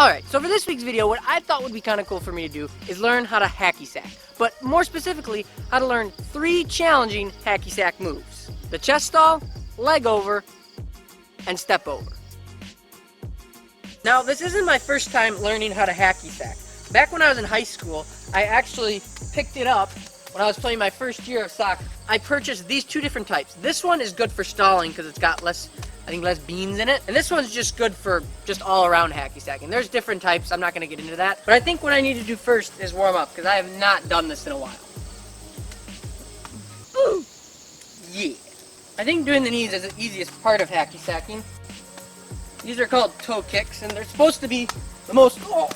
Alright, so for this week's video, what I thought would be kind of cool for me to do is learn how to hacky sack. But more specifically, how to learn 3 challenging hacky sack moves. The chest stall, leg over, and step over. Now, this isn't my first time learning how to hacky sack. Back when I was in high school, I actually picked it up when I was playing my first year of soccer. I purchased these 2 different types. This one is good for stalling because it's got less beans in it. And this one's just good for just all around hacky sacking. There's different types, I'm not gonna get into that. But I think what I need to do first is warm up because I have not done this in a while. Ooh. Yeah. I think doing the knees is the easiest part of hacky sacking. These are called toe kicks and they're supposed to be the most, oh.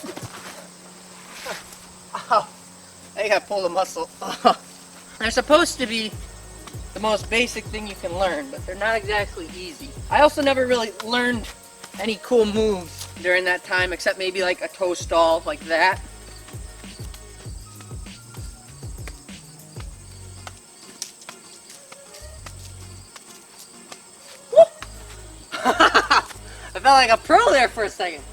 Ow. I think I pulled a muscle. They're supposed to be the most basic thing you can learn, but they're not exactly easy. I also never really learned any cool moves during that time, except maybe like a toe stall like that. I felt like a pro there for a second.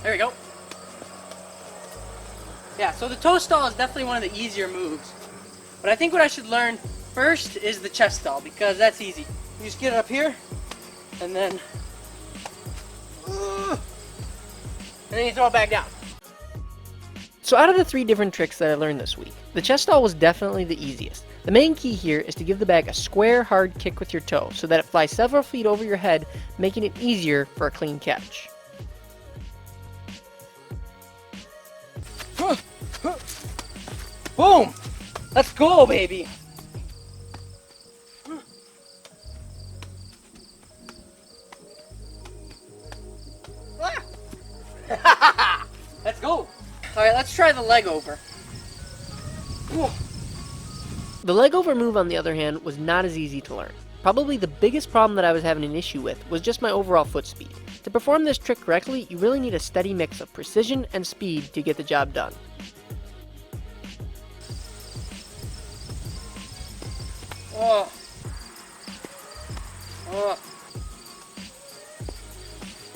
There we go. Yeah, so the toe stall is definitely one of the easier moves. But I think what I should learn first is the chest stall, because that's easy. You just get it up here, and then you throw it back down. So out of the 3 different tricks that I learned this week, the chest stall was definitely the easiest. The main key here is to give the bag a square, hard kick with your toe, so that it flies several feet over your head, making it easier for a clean catch. Boom! Let's go, baby! Let's go! Alright, let's try the leg over. The leg over move, on the other hand, was not as easy to learn. Probably the biggest problem that I was having an issue with was just my overall foot speed. To perform this trick correctly, you really need a steady mix of precision and speed to get the job done. Oh. Oh.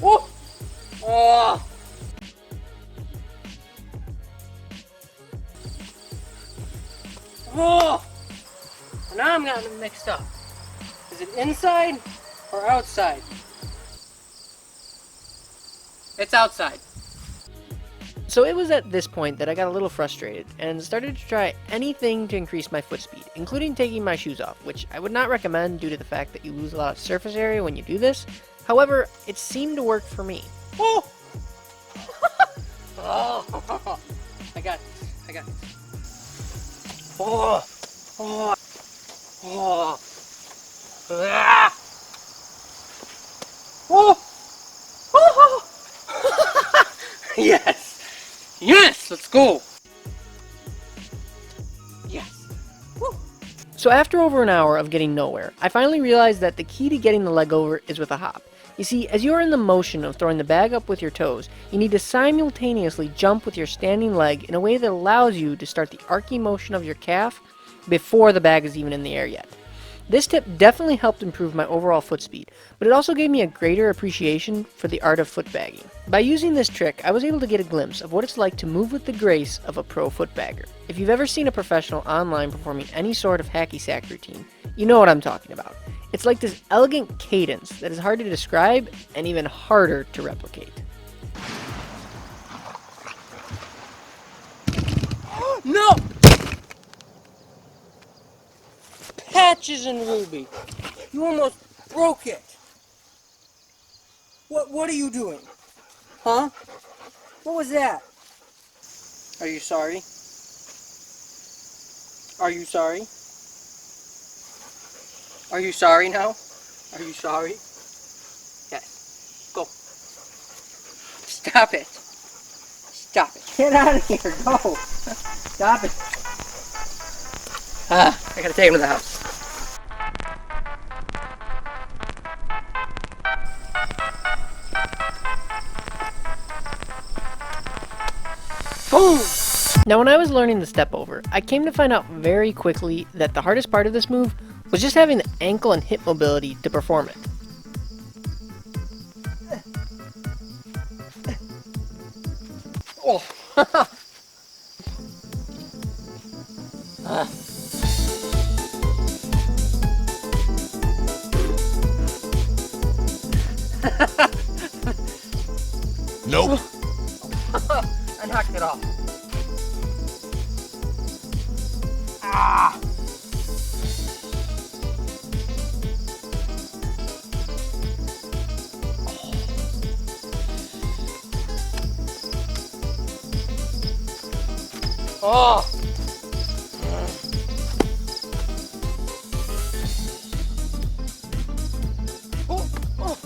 Oh. Oh. Oh. Now I'm getting mixed up. Is it inside or outside? It's outside. So it was at this point that I got a little frustrated and started to try anything to increase my foot speed, including taking my shoes off, which I would not recommend due to the fact that you lose a lot of surface area when you do this. However, it seemed to work for me. Oh! Oh! I got this. Oh! Oh! Oh! Ah! Oh! Oh! Yes! Yes! Let's go! Yes! Woo. So after over an hour of getting nowhere, I finally realized that the key to getting the leg over is with a hop. You see, as you are in the motion of throwing the bag up with your toes, you need to simultaneously jump with your standing leg in a way that allows you to start the arcing motion of your calf before the bag is even in the air yet. This tip definitely helped improve my overall foot speed, but it also gave me a greater appreciation for the art of footbagging. By using this trick, I was able to get a glimpse of what it's like to move with the grace of a pro footbagger. If you've ever seen a professional online performing any sort of hacky sack routine, you know what I'm talking about. It's like this elegant cadence that is hard to describe and even harder to replicate. No! Patches and Ruby, you almost broke it. What are you doing? Huh? What was that? Are you sorry? Are you sorry? Are you sorry now? Are you sorry? Yes. Go. Stop it. Stop it. Get out of here. Go. Stop it. I gotta take him to the house. Boom! Now when I was learning the step over, I came to find out very quickly that the hardest part of this move was just having the ankle and hip mobility to perform it. Oh. Nope. I knocked it off. Ah. Oh. Oh. Oh.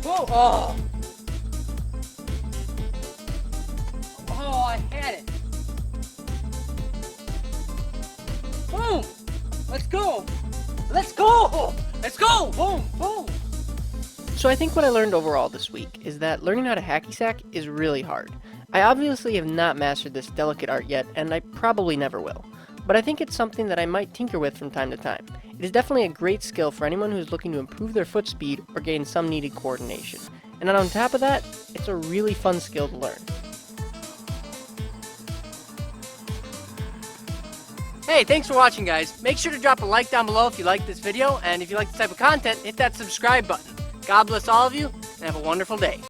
Oh. Oh. Oh, I had it. Boom. Let's go. Let's go. Let's go. Boom. Boom. So I think what I learned overall this week is that learning how to hacky sack is really hard. I obviously have not mastered this delicate art yet, and I probably never will. But I think it's something that I might tinker with from time to time. It is definitely a great skill for anyone who's looking to improve their foot speed or gain some needed coordination. And on top of that, it's a really fun skill to learn. Hey, thanks for watching, guys. Make sure to drop a like down below if you like this video, and if you like this type of content, hit that subscribe button. God bless all of you, and have a wonderful day.